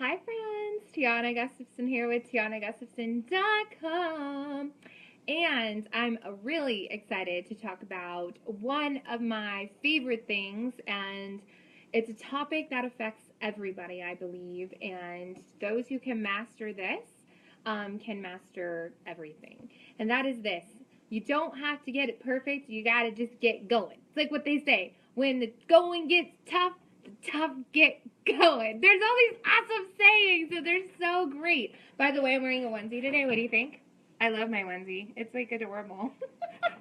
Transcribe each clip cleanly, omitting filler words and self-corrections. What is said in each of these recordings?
Hi friends, Tiana Gustafson here with TianaGustafson.com, and I'm really excited to talk about one of my favorite things, and it's a topic that affects everybody, I believe, and those who can master this can master everything, and that is this. You don't have to get it perfect, you gotta just get going. It's like what they say, when the going gets tough, the tough get going. There's all these awesome sayings, and they're so great. By the way, I'm wearing a onesie today. What do you think? I love my onesie. It's like adorable.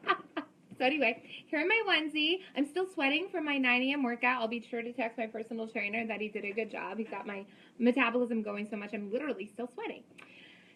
So anyway, here in my onesie. I'm still sweating from my 9 a.m. workout. I'll be sure to text my personal trainer that he did a good job. He's got my metabolism going so much I'm literally still sweating.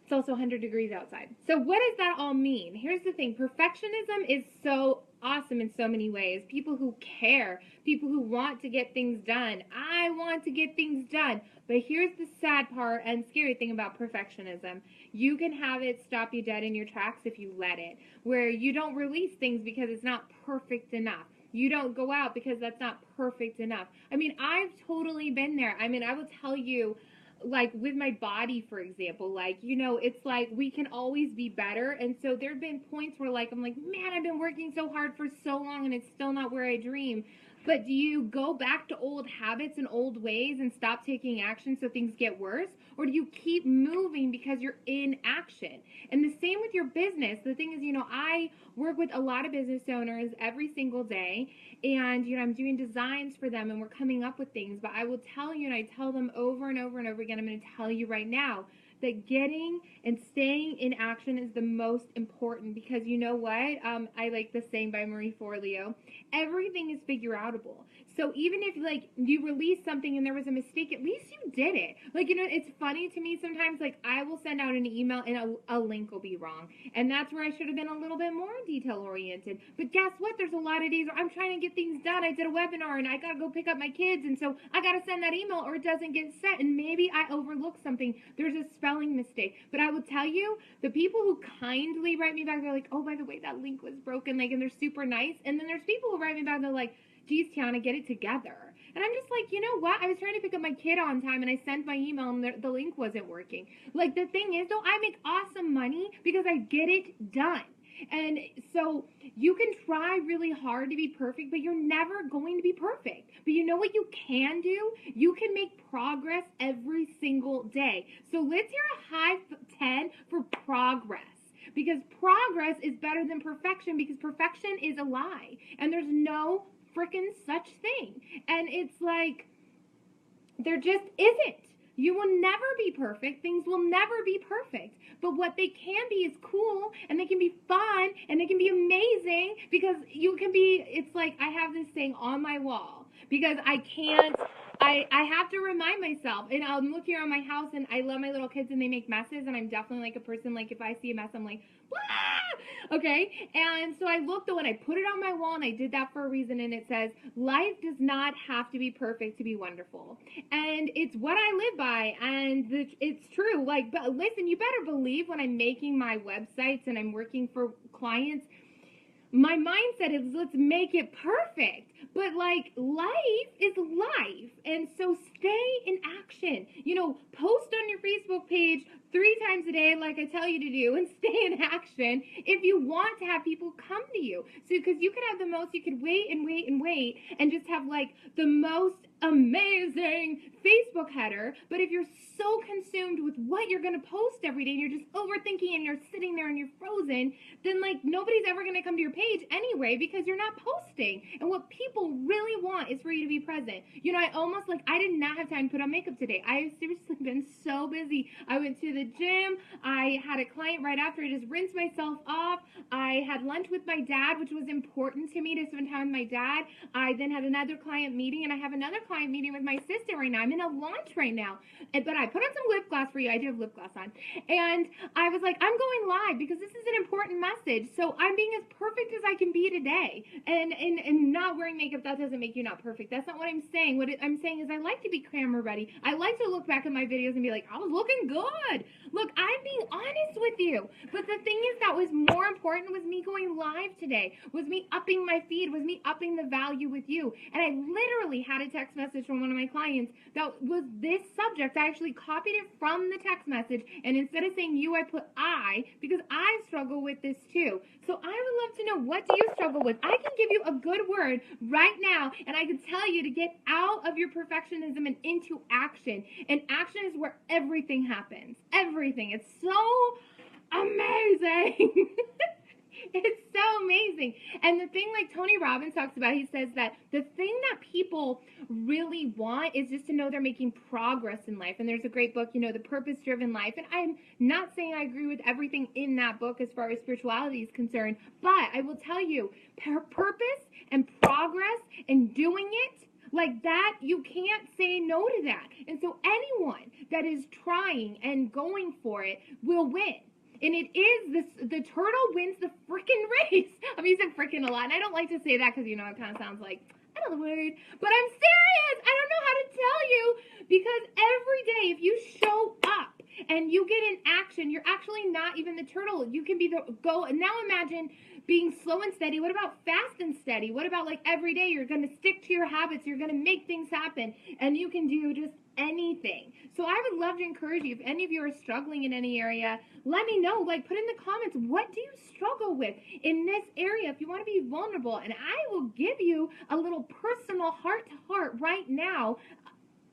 It's also 100 degrees outside. So what does that all mean? Here's the thing. Perfectionism is so awesome in so many ways. People who care, people who want to get things done. I want to get things done. But here's the sad part and scary thing about perfectionism. You can have it stop you dead in your tracks if you let it, where you don't release things because it's not perfect enough. You don't go out because that's not perfect enough. I mean, I've totally been there. I mean, I will tell you, like with my body, for example, like, it's like we can always be better. And so there have been points where like I'm like, man, I've been working so hard for so long and it's still not where I dream. But do you go back to old habits and old ways and stop taking action so things get worse? Or do you keep moving because you're in action? And the same with your business. The thing is, I work with a lot of business owners every single day, and I'm doing designs for them and we're coming up with things. But I will tell you, and I tell them over and over and over again, I'm going to tell you right now, that getting and staying in action is the most important, because you know what? I like this saying by Marie Forleo. Everything is figure outable. So even if like you release something and there was a mistake, at least you did it. Like, it's funny to me sometimes, like I will send out an email and a link will be wrong. And that's where I should have been a little bit more detail oriented. But guess what? There's a lot of days where I'm trying to get things done. I did a webinar and I got to go pick up my kids. And so I got to send that email or it doesn't get sent. And maybe I overlooked something. There's a spelling mistake. But I will tell you, the people who kindly write me back, they're like, oh, by the way, that link was broken. Like, and they're super nice. And then there's people who write me back, they're like, geez, Tiana, get it together. And I'm just like, you know what? I was trying to pick up my kid on time and I sent my email and the link wasn't working. Like, the thing is, though, I make awesome money because I get it done. And so you can try really hard to be perfect, but you're never going to be perfect. But you know what you can do? You can make progress every single day. So let's hear a high 10 for progress. Because progress is better than perfection, because perfection is a lie. And there's no freaking such thing. And it's like, there just isn't. You will never be perfect. Things will never be perfect. But what they can be is cool, and they can be fun, and they can be amazing, because you can be, it's like, I have this thing on my wall, because I have to remind myself, and I'll look here on my house, and I love my little kids, and they make messes, and I'm definitely like a person, like if I see a mess, I'm like, blah! Okay? And so I looked though, and I put it on my wall, and I did that for a reason, and it says, life does not have to be perfect to be wonderful. And it's what I live by, and it's true. Like, but listen, you better believe when I'm making my websites and I'm working for clients, my mindset is let's make it perfect. But like, life is life. And so stay in action. Post on your Facebook page 3 times a day like I tell you to do, and stay in action if you want to have people come to you. So because you could have the most, you could wait and wait and wait and just have like the most amazing Facebook header, but if you're so consumed with what you're going to post every day and you're just overthinking and you're sitting there and you're frozen, then like nobody's ever going to come to your page anyway, because you're not posting. And what people really want is for you to be present. I did not have time to put on makeup today. I have seriously been so busy. I went to the gym. I had a client right after. I just rinsed myself off. I had lunch with my dad, which was important to me to spend time with my dad. I then had another client meeting, and I have another client meeting with my sister right now. I'm in a launch right now. But I put on some lip gloss for you. I do have lip gloss on. And I was like, I'm going live because this is an important message. So I'm being as perfect as I can be today. And not wearing makeup, that doesn't make you not perfect. That's not what I'm saying. What I'm saying is I like to be camera ready. I like to look back at my videos and be like, I was looking good. Look, I'm being honest with you. But the thing is, that was more important was me going live today, was me upping my feed, was me upping the value with you. And I literally had to text text message from one of my clients that was this subject. I actually copied it from the text message, and instead of saying you, I put I, because I struggle with this too. So I would love to know, what do you struggle with? I can give you a good word right now, and I can tell you to get out of your perfectionism and into action. And action is where everything happens. Everything. It's so amazing. It's so amazing. And the thing, like Tony Robbins talks about, he says that the thing that people really want is just to know they're making progress in life. And there's a great book, The Purpose-Driven Life. And I'm not saying I agree with everything in that book as far as spirituality is concerned, but I will tell you, purpose and progress and doing it, like that, you can't say no to that. And so anyone that is trying and going for it will win. And it is the turtle wins the frickin' race. I'm using frickin' a lot, and I don't like to say that because, it kind of sounds like, I don't know the word, but I'm serious. I don't know how to tell you, because every day, if you show up and you get in action, you're actually not even the turtle. You can be the go. And now imagine being slow and steady. What about fast and steady? What about like every day you're going to stick to your habits, you're going to make things happen, and you can do just anything. So I would love to encourage you, if any of you are struggling in any area, let me know. Like, put in the comments, what do you struggle with in this area if you want to be vulnerable, and I will give you a little personal heart to heart right now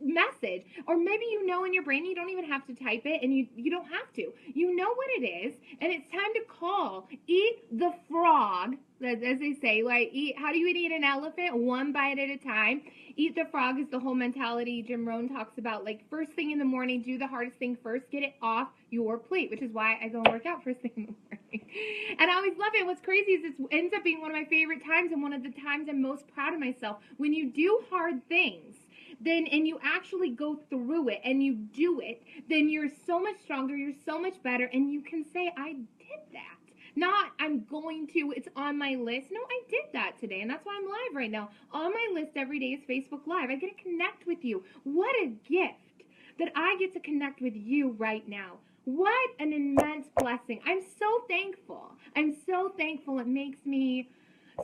message. Or maybe in your brain, you don't even have to type it, and you don't have to. You know what it is, and it's time to call. Eat the frog, as they say. Like, how do you eat an elephant? One bite at a time. Eat the frog is the whole mentality Jim Rohn talks about. Like, first thing in the morning, do the hardest thing first. Get it off your plate, which is why I go and work out first thing in the morning. And I always love it. What's crazy is it ends up being one of my favorite times, and one of the times I'm most proud of myself. When you do hard things, and you actually go through it and you do it, then you're so much stronger, you're so much better, and you can say, I did that. Not, I'm going to, it's on my list. No, I did that today, and that's why I'm live right now. On my list every day is Facebook Live. I get to connect with you. What a gift that I get to connect with you right now. What an immense blessing. I'm so thankful. I'm so thankful. It makes me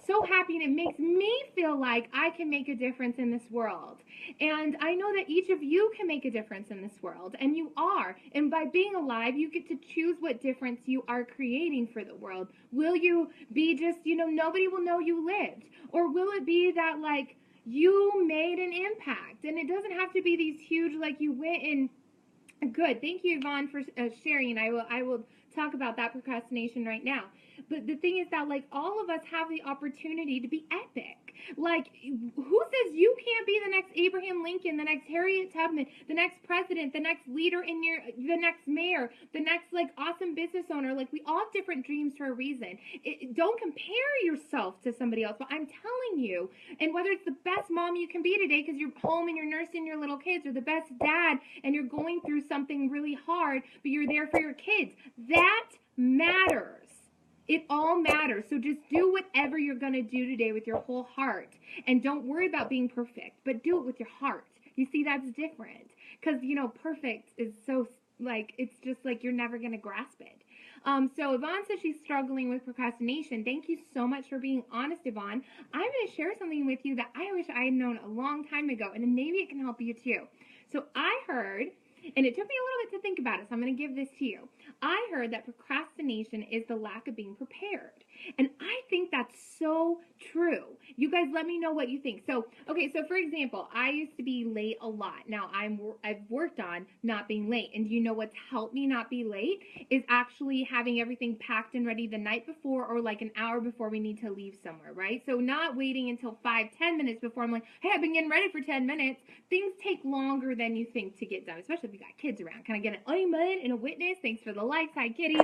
so happy, and it makes me feel like I can make a difference in this world. And I know that each of you can make a difference in this world, and you are. And by being alive, you get to choose what difference you are creating for the world. Will you be just, nobody will know you lived? Or will it be that, like, you made an impact? And it doesn't have to be these huge, like, you went and good. Thank you, Yvonne, for sharing. I will talk about that procrastination right now. But the thing is that, like, all of us have the opportunity to be epic. Like, who says you can't be the next Abraham Lincoln, the next Harriet Tubman, the next president, the next leader the next mayor, the next, like, awesome business owner? Like, we all have different dreams for a reason. Don't compare yourself to somebody else. But I'm telling you, and whether it's the best mom you can be today because you're home and you're nursing your little kids, or the best dad and you're going through something really hard, but you're there for your kids, that matters. It all matters. So just do whatever you're going to do today with your whole heart. And don't worry about being perfect, but do it with your heart. You see, that's different. Because, perfect is so, like, it's just like you're never going to grasp it. So Yvonne says she's struggling with procrastination. Thank you so much for being honest, Yvonne. I'm going to share something with you that I wish I had known a long time ago, and maybe it can help you too. So I heard, and it took me a little bit to think about it, so I'm going to give this to you. I heard that procrastination is the lack of being prepared. And I think that's so true. You guys let me know what you think. So for example, I used to be late a lot. Now I've worked on not being late. And do you know what's helped me not be late is actually having everything packed and ready the night before, or like an hour before we need to leave somewhere, right? So not waiting until 5-10 minutes before I'm like, hey, I've been getting ready for 10 minutes. Things take longer than you think to get done, especially if you got kids around. Can I get an amen and a witness? Thanks for the likes. Hi, Kitty.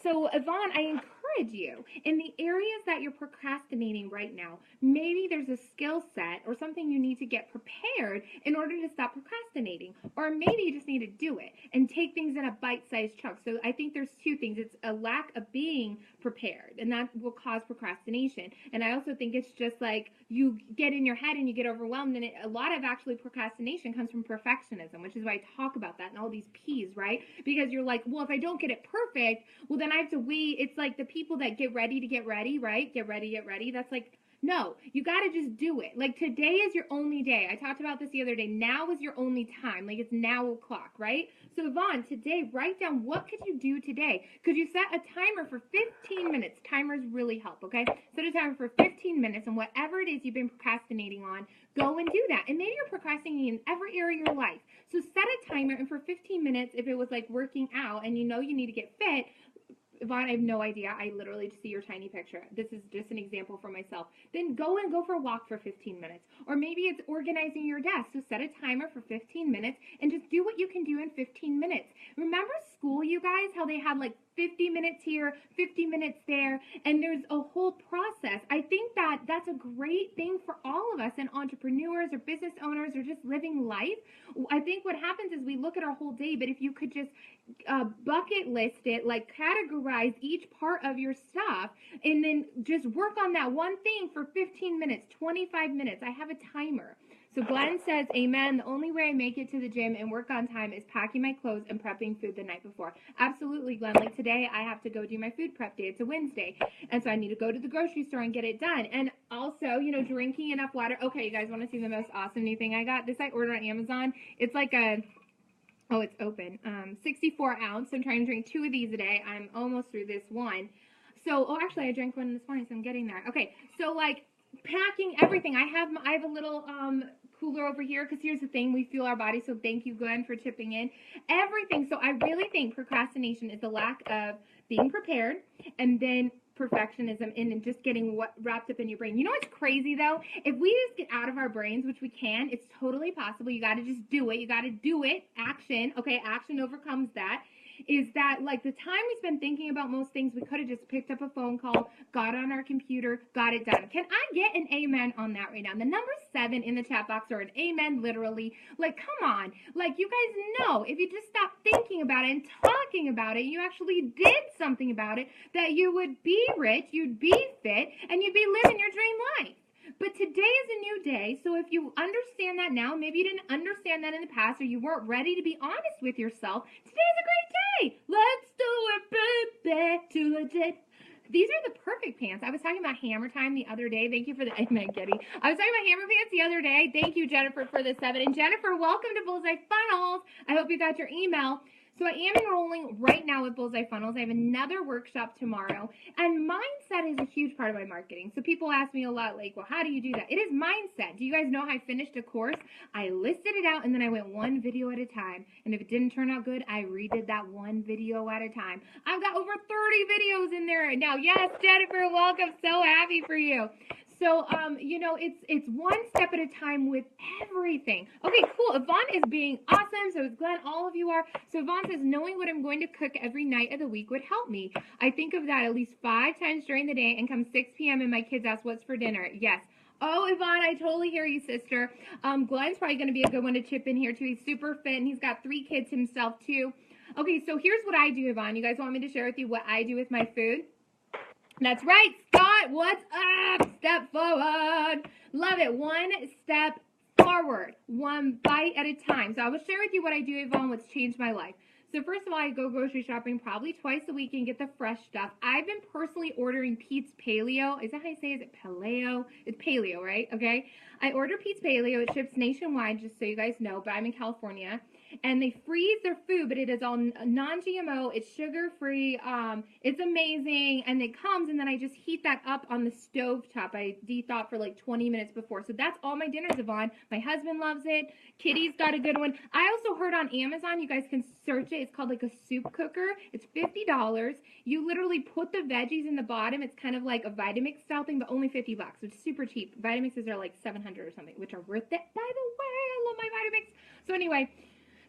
So Yvonne, I encourage you in the areas that you're procrastinating right now. Maybe there's a skill set or something you need to get prepared in order to stop procrastinating, or maybe you just need to do it and take things in a bite-sized chunk. So I think there's two things. It's a lack of being prepared, and that will cause procrastination. And I also think it's just like you get in your head and you get overwhelmed, and a lot of actually procrastination comes from perfectionism, which is why I talk about that and all these P's, right? Because you're like, well, if I don't get it perfect, well, then I have to wait. It's like the people that get ready to get ready, right? Get ready. That's like No, you got to just do it. Like today is your only day. I talked about this the other day. Now is your only time. Like it's now o'clock, right? So Yvonne, today, write down what could you do today? Could you set a timer for 15 minutes? Timers really help, okay? Set a timer for 15 minutes and whatever it is you've been procrastinating on, go and do that. And maybe you're procrastinating in every area of your life. So set a timer and for 15 minutes, if it was like working out and you know you need to get fit, Yvonne, I have no idea. I literally just see your tiny picture. This is just an example for myself. Then go for a walk for 15 minutes. Or maybe it's organizing your desk. So set a timer for 15 minutes and just do what you can do in 15 minutes. Remember school, you guys, how they had like 50 minutes here, 50 minutes there, and there's a whole process. I think that that's a great thing for all of us and entrepreneurs or business owners or just living life. I think what happens is we look at our whole day, but if you could just bucket list it, like categorize each part of your stuff, and then just work on that one thing for 15 minutes, 25 minutes. I have a timer. So Glenn says, amen, the only way I make it to the gym and work on time is packing my clothes and prepping food the night before. Absolutely, Glenn. Like today, I have to go do my food prep day. It's a Wednesday. And so I need to go to the grocery store and get it done. And also, drinking enough water. Okay, you guys want to see the most awesome new thing I got? This I ordered on Amazon. It's like it's open. 64 ounce. I'm trying to drink 2 of these a day. I'm almost through this one. So, actually, I drank one this morning, so I'm getting there. Okay, so like packing everything. I have a little cooler over here because here's the thing, we fuel our body. So thank you, Glenn, for chipping in. Everything. So I really think procrastination is the lack of being prepared, and then perfectionism and just getting what wrapped up in your brain. You know what's crazy though? If we just get out of our brains, which we can, it's totally possible. You got to just do it. You got to do it. Action. Okay, action overcomes that. Is that like the time we spend thinking about most things, we could have just picked up a phone call, got on our computer, got it done. Can I get an amen on that right now? The number 7 in the chat box, or an amen literally. Like, come on. Like, you guys know, if you just stop thinking about it and talking about it, you actually did something about it, that you would be rich, you'd be fit, and you'd be living your dream life. But today is a new day, so if you understand that now, maybe you didn't understand that in the past, or you weren't ready to be honest with yourself, today is a great day. Let's do it, baby, too legit. These are the perfect pants. I was talking about hammer time the other day. Thank you for the amen, Getty. I was talking about hammer pants the other day. Thank you, Jennifer, for the 7. And Jennifer, welcome to Bullseye Funnels. I hope you got your email. So I am enrolling right now with Bullseye Funnels. I have another workshop tomorrow. And mindset is a huge part of my marketing. So people ask me a lot, like, well, how do you do that? It is mindset. Do you guys know how I finished a course? I listed it out, and then I went one video at a time. And if it didn't turn out good, I redid that one video at a time. I've got over 30 videos in there now. Yes, Jennifer, welcome. So happy for you. So, it's one step at a time with everything. Okay, cool. Yvonne is being awesome. So is Glenn. All of you are. So Yvonne says, knowing what I'm going to cook every night of the week would help me. I think of that at least 5 times during the day, and come 6 p.m. and my kids ask, what's for dinner? Yes. Oh, Yvonne, I totally hear you, sister. Glenn's probably going to be a good one to chip in here, too. He's super fit, and he's got 3 kids himself, too. Okay, so here's what I do, Yvonne. You guys want me to share with you what I do with my food? That's right, Scott. What's up? Step forward. Love it. One step forward, one bite at a time. So I will share with you what I do, Yvonne, what's changed my life. So first of all, I go grocery shopping probably twice a week and get the fresh stuff. I've been personally ordering Pete's Paleo. Is that how you say it? Is it Paleo? It's Paleo, right? Okay. I order Pete's Paleo. It ships nationwide, just so you guys know, but I'm in California. And they freeze their food, but it is all non-GMO. It's sugar-free. It's amazing. And it comes, and then I just heat that up on the stove top. I de-thawed for like 20 minutes before. So that's all my dinners, Yvonne. My husband loves it. Kitty's got a good one. I also heard on Amazon, you guys can search it. It's called like a soup cooker. It's $50. You literally put the veggies in the bottom. It's kind of like a Vitamix style thing, but only $50. It's super cheap. Vitamixes are like $700 or something, which are worth it, by the way. I love my Vitamix. So anyway,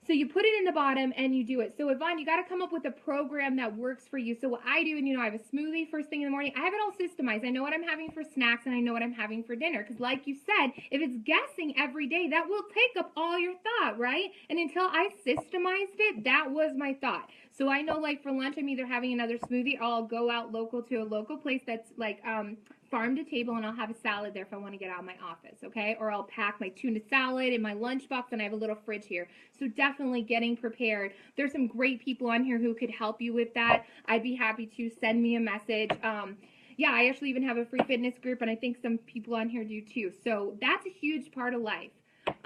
so you put it in the bottom and you do it. So Yvonne, you got to come up with a program that works for you. So what I do, and I have a smoothie first thing in the morning. I have it all systemized. I know what I'm having for snacks, and I know what I'm having for dinner. Because like you said, if it's guessing every day, that will take up all your thought, right? And until I systemized it, that was my thought. So I know, like, for lunch, I'm either having another smoothie, or I'll go out local to a local place that's like farm to table, and I'll have a salad there if I want to get out of my office, okay? Or I'll pack my tuna salad in my lunchbox, and I have a little fridge here. So definitely getting prepared. There's some great people on here who could help you with that. I'd be happy to send me a message. Yeah, I actually even have a free fitness group, and I think some people on here do too. So that's a huge part of life.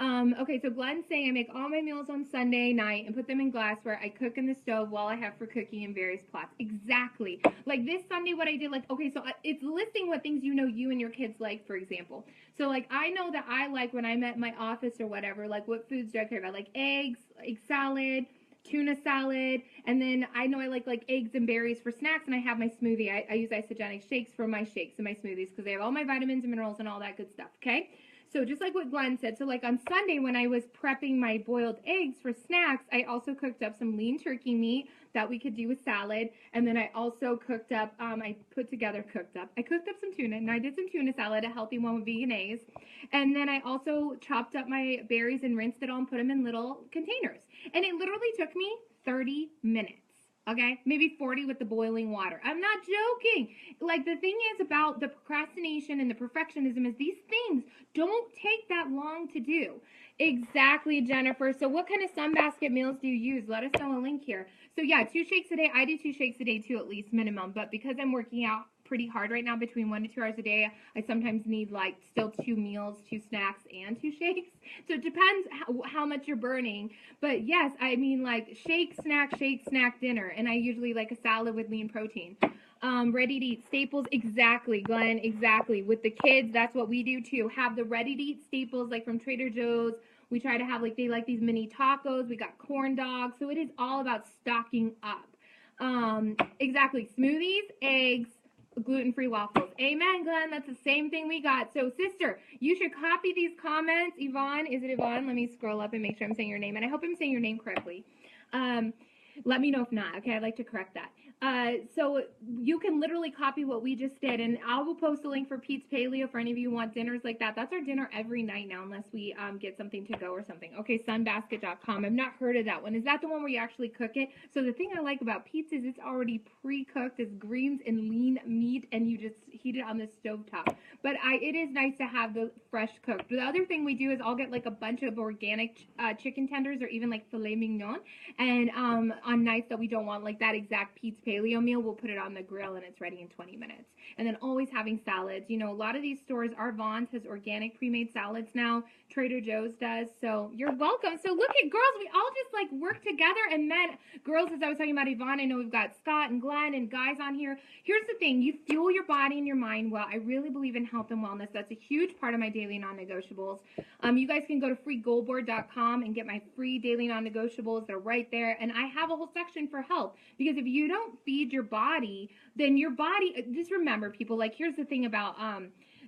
Okay, so Glenn's saying I make all my meals on Sunday night and put them in glassware. I cook in the stove while I have for cooking in various pots. Exactly. Like this Sunday, what I did, like, okay, so it's listing what things you know you and your kids like, for example. So, like, I know that I like when I'm at my office or whatever, like, what foods do I care about? Like eggs, egg salad, tuna salad, and then I know I like eggs and berries for snacks, and I have my smoothie. I use isogenic shakes for my shakes and my smoothies because they have all my vitamins and minerals and all that good stuff, okay? So just like what Glenn said, so like on Sunday when I was prepping my boiled eggs for snacks, I also cooked up some lean turkey meat that we could do with salad, and then I also cooked up, I cooked up some tuna, and I did some tuna salad, a healthy one with veganese, and then I also chopped up my berries and rinsed it all and put them in little containers, and it literally took me 30 minutes. Okay, maybe 40 with the boiling water. I'm not joking. Like, the thing is about the procrastination and the perfectionism is these things don't take that long to do. Exactly, Jennifer. So what kind of sunbasket meals do you use? Let us know a link here. So yeah, 2 shakes a day. I do 2 shakes a day too, at least minimum. But because I'm working out pretty hard right now, between 1 to 2 hours a day, I sometimes need like still 2 meals, 2 snacks, and 2 shakes. So it depends how much you're burning. But yes, I mean like shake, snack, dinner. And I usually like a salad with lean protein. Ready to eat staples, exactly, Glenn, exactly. With the kids, that's what we do too. Have the ready to eat staples like from Trader Joe's. We try to have like they like these mini tacos. We got corn dogs. So it is all about stocking up. Exactly. Smoothies, eggs, gluten-free waffles. Amen, Glenn. That's the same thing we got. So, sister, you should copy these comments. Yvonne, is it Yvonne? Let me scroll up and make sure I'm saying your name. And I hope I'm saying your name correctly. Let me know if not. Okay, I'd like to correct that. So you can literally copy what we just did, and I will post a link for Pete's Paleo for any of you who want dinners like that. That's our dinner every night now, unless we get something to go or something. Okay, sunbasket.com. I've not heard of that one. Is that the one where you actually cook it? So the thing I like about Pete's is it's already pre-cooked. It's greens and lean meat, and you just heat it on the stovetop. But it is nice to have the fresh cooked. The other thing we do is I'll get like a bunch of organic chicken tenders or even like filet mignon, and on nights that we don't want like that exact Pete's Paleo meal, we'll put it on the grill and it's ready in 20 minutes. And then always having salads. You know, a lot of these stores, our Vons has organic pre-made salads now. Trader Joe's does. So you're welcome. So look at girls, we all just like work together, and men, girls, as I was talking about Yvonne, I know we've got Scott and Glenn and guys on here. Here's the thing, you fuel your body and your mind well. I really believe in health and wellness. That's a huge part of my daily non-negotiables. You guys can go to freegoalboard.com and get my free daily non-negotiables. They're right there. And I have a whole section for health, because if you don't feed your body, then your body, just remember people, like here's the thing about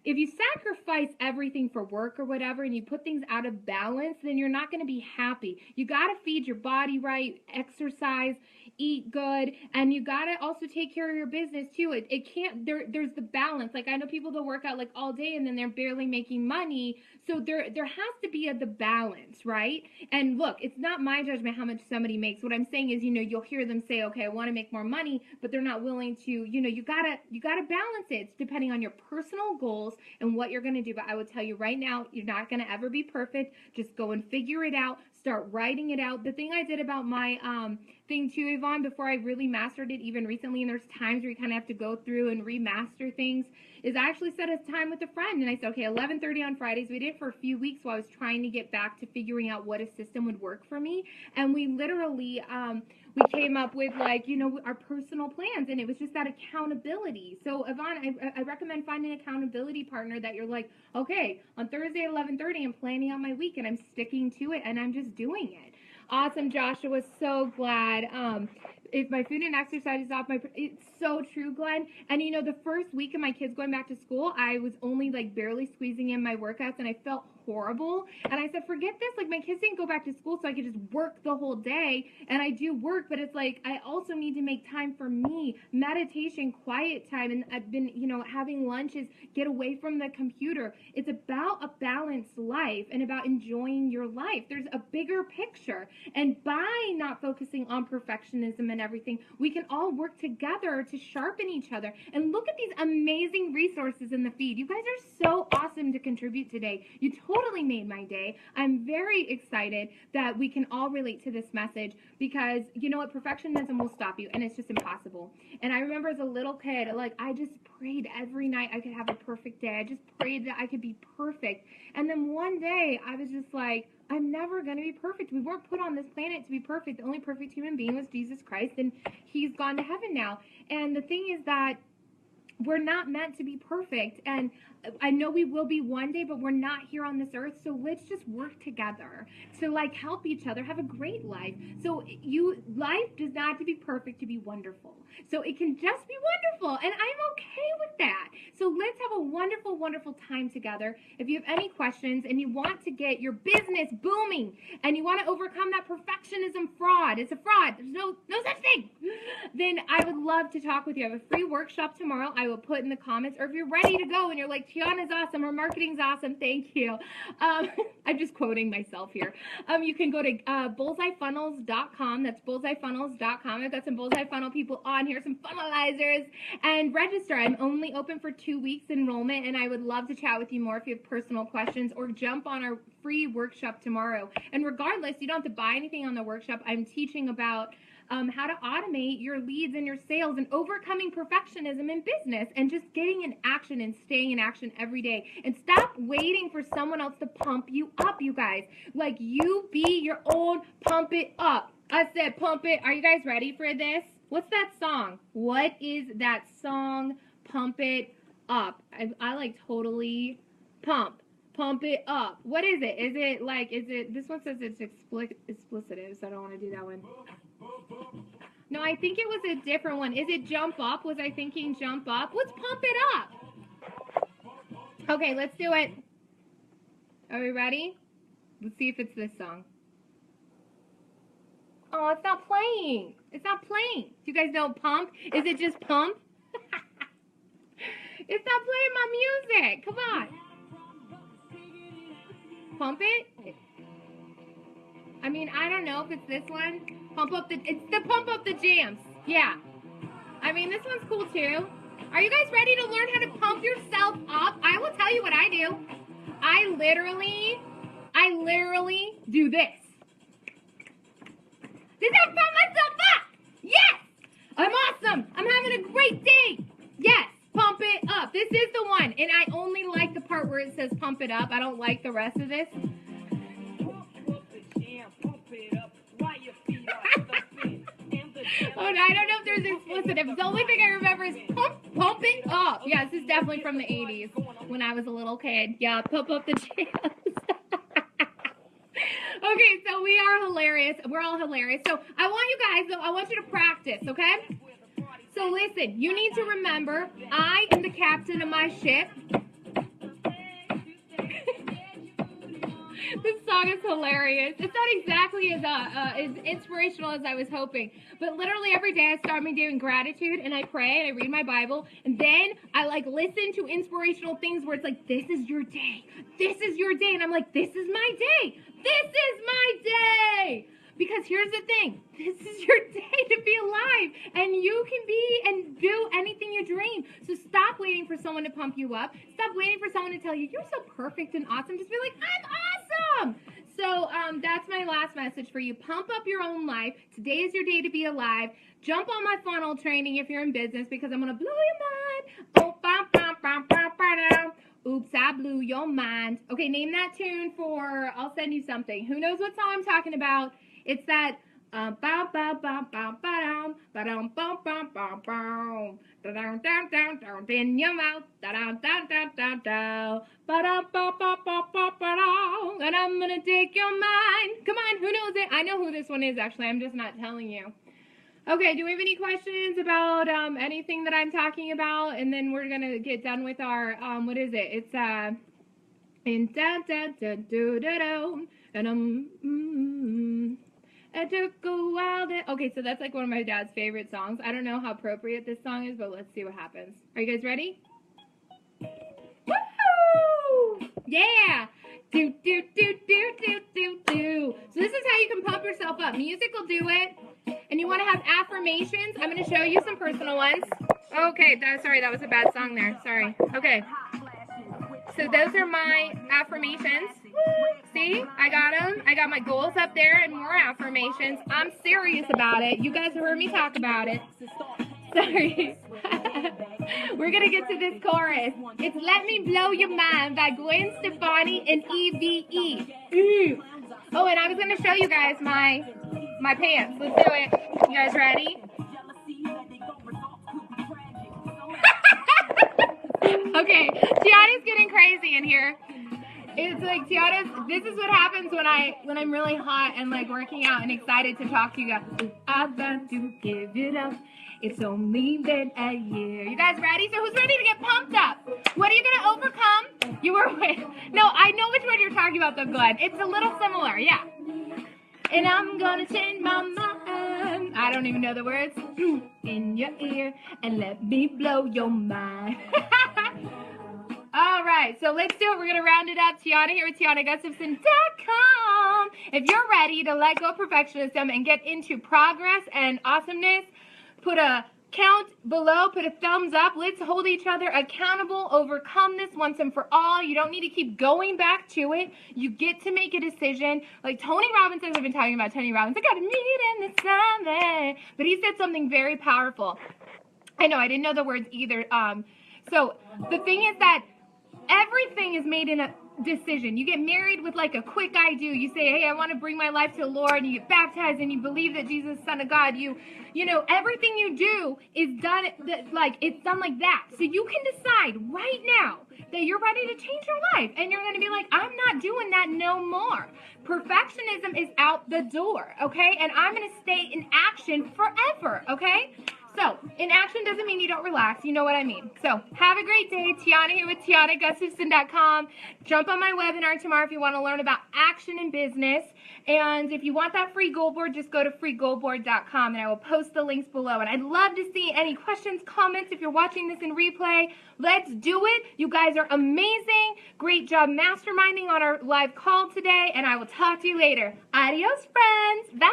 if you sacrifice everything for work or whatever and you put things out of balance, then you're not going to be happy. You got to feed your body right, exercise, eat good, and you got to also take care of your business too. It can't, there's the balance. Like I know people that work out like all day and then they're barely making money. So there has to be the balance, right? And look, it's not my judgment how much somebody makes. What I'm saying is, you know, you'll hear them say, okay, I want to make more money, but they're not willing to, you know, you gotta balance it. It's depending on your personal goals and what you're going to do. But I will tell you right now, you're not going to ever be perfect. Just go and figure it out. Start writing it out. The thing I did about my thing too, Yvonne, before I really mastered it even recently, and there's times where you kind of have to go through and remaster things, is I actually set a time with a friend, and I said, okay, 11:30 on Fridays. We did it for a few weeks while I was trying to get back to figuring out what a system would work for me. And we literally we came up with, like, you know, our personal plans, and it was just that accountability. So Yvonne, I recommend finding an accountability partner that you're like, okay, on Thursday at 11:30 I'm planning out my week and I'm sticking to it and I'm just doing it. Awesome, Joshua. So glad. If my food and exercise is off it's so true, Glenn. And you know, the first week of my kids going back to school, I was only like barely squeezing in my workouts, and I felt horrible. And I said, forget this. Like, my kids didn't go back to school, so I could just work the whole day. And I do work, but it's like I also need to make time for me, meditation, quiet time. And I've been, you know, having lunches, get away from the computer. It's about a balanced life and about enjoying your life. There's a bigger picture. And by not focusing on perfectionism and everything, we can all work together to sharpen each other. And look at these amazing resources in the feed. You guys are so awesome to contribute today. You totally made my day. I'm very excited that we can all relate to this message because you know what? Perfectionism will stop you, and it's just impossible. And I remember as a little kid, like I just prayed every night I could have a perfect day. I just prayed that I could be perfect. And then one day I was just like, I'm never going to be perfect. We weren't put on this planet to be perfect. The only perfect human being was Jesus Christ, and he's gone to heaven now. And the thing is that we're not meant to be perfect, and I know we will be one day, but we're not here on this earth, so let's just work together to like help each other have a great life. So life does not have to be perfect to be wonderful. So it can just be wonderful, and I'm okay with that. So let's have a wonderful, wonderful time together. If you have any questions and you want to get your business booming and you want to overcome that perfectionism fraud, it's a fraud, there's no such thing, then I would love to talk with you. I have a free workshop tomorrow. I will put in the comments, or if you're ready to go and you're like, Tiana's awesome, her marketing's awesome, thank you. I'm just quoting myself here. You can go to bullseyefunnels.com. That's bullseyefunnels.com. I've got some bullseye funnel people on here, some funnelizers, and register. I'm only open for 2 weeks enrollment, and I would love to chat with you more if you have personal questions, or jump on our free workshop tomorrow. And regardless, you don't have to buy anything on the workshop. I'm teaching about how to automate your leads and your sales and overcoming perfectionism in business and just getting in action and staying in action every day. And stop waiting for someone else to pump you up, you guys. Like, you be your own pump it up. I said pump it. Are you guys ready for this? What's that song? What is that song? Pump it up. I like totally pump it up. What is it? Is it, this one says it's explicitive, so I don't want to do that one. No, I think it was a different one. Is it jump up? Was I thinking jump up? Let's pump it up. Okay, let's do it. Are we ready? Let's see if it's this song. Oh, it's not playing. It's not playing. Do you guys know pump? Is it just pump? It's not playing my music. Come on. Pump it? I mean, I don't know if it's this one. It's the pump up the jams. Yeah. I mean, this one's cool too. Are you guys ready to learn how to pump yourself up? I will tell you what I do. I literally do this. This is how I pump myself up. Yes. I'm awesome. I'm having a great day. Yes. Pump it up. This is the one. And I only like the part where it says pump it up. I don't like the rest of this. Oh, no, I don't know if there's explicit. The only thing I remember is pump it up. Yeah, this is definitely from the 80s when I was a little kid. Yeah, pump up the jams. Okay, so we are hilarious. We're all hilarious. So I want you guys, though, I want you to practice, okay? So listen, you need to remember, I am the captain of my ship. This song is hilarious. It's not exactly as inspirational as I was hoping, but literally every day I start my day in gratitude, and I pray, and I read my Bible, and then I like listen to inspirational things where it's like, this is your day. This is your day. And I'm like, this is my day. This is my day. Because here's the thing, this is your day to be alive, and you can be and do anything you dream. So stop waiting for someone to pump you up. Stop waiting for someone to tell you, you're so perfect and awesome. Just be like, I'm awesome. So that's my last message for you. Pump up your own life. Today is your day to be alive. Jump on my funnel training if you're in business, because I'm going to blow your mind. Oh, bam, bam, bam, bam, bam. Oops, I blew your mind. Okay, name that tune for, I'll send you something. Who knows what song I'm talking about? It's that ba ba ba ba ba dum ba dum bum bum bum bum da dum dum dum dum in your mouth da dum dum dum dum dum ba dum ba ba ba ba ba dum, and I'm gonna take your mind. Come on, who knows it? I know who this one is, actually. I'm just not telling you. Okay, do we have any questions about anything that I'm talking about? And then we're gonna get done with our what is it? It's in da da da do da do and it took a while to... Okay, so that's like one of my dad's favorite songs. I don't know how appropriate this song is, but let's see what happens. Are you guys ready? Woohoo! Yeah! Do, do, do, do, do, do, do. So this is how you can pump yourself up. Music will do it. And you want to have affirmations? I'm going to show you some personal ones. Okay, sorry, that was a bad song there. Sorry. Okay. So those are my affirmations. See, I got them. I got my goals up there and more affirmations. I'm serious about it. You guys have heard me talk about it. Sorry. We're going to get to this chorus. It's Let Me Blow Your Mind by Gwen Stefani and EVE. Oh, and I was going to show you guys my pants. Let's do it. You guys ready? Okay, Tiana's getting crazy in here. It's like this is what happens when I'm really hot and like working out and excited to talk to you guys. I've got to give it up. It's only been a year. You guys ready? So who's ready to get pumped up? What are you gonna overcome? You were no, I know which one you're talking about though, Glenn. It's a little similar, yeah. And I'm gonna change my mind. I don't even know the words. In your ear and let me blow your mind. All right, so let's do it. We're going to round it up. Tiana here with TianaGustafson.com. If you're ready to let go of perfectionism and get into progress and awesomeness, put a count below, put a thumbs up. Let's hold each other accountable, overcome this once and for all. You don't need to keep going back to it. You get to make a decision. Like Tony Robbins says, I've been talking about Tony Robbins. I got to meet in the Sunday. But he said something very powerful. I know, I didn't know the words either. So the thing is that everything is made in a decision. You get married with like a quick I do. You say, hey, I want to bring my life to the Lord, and you get baptized and you believe that Jesus is the Son of God. You know, everything you do is done it's done like that. So you can decide right now that you're ready to change your life, and you're going to be like, I'm not doing that no more. Perfectionism is out the door, okay? And I'm going to stay in action forever, okay? So, inaction doesn't mean you don't relax. You know what I mean. So, have a great day. Tiana here with TianaGustafson.com. Jump on my webinar tomorrow if you want to learn about action in business. And if you want that free goal board, just go to freegoalboard.com, and I will post the links below. And I'd love to see any questions, comments if you're watching this in replay. Let's do it. You guys are amazing. Great job masterminding on our live call today, and I will talk to you later. Adios, friends. Bye.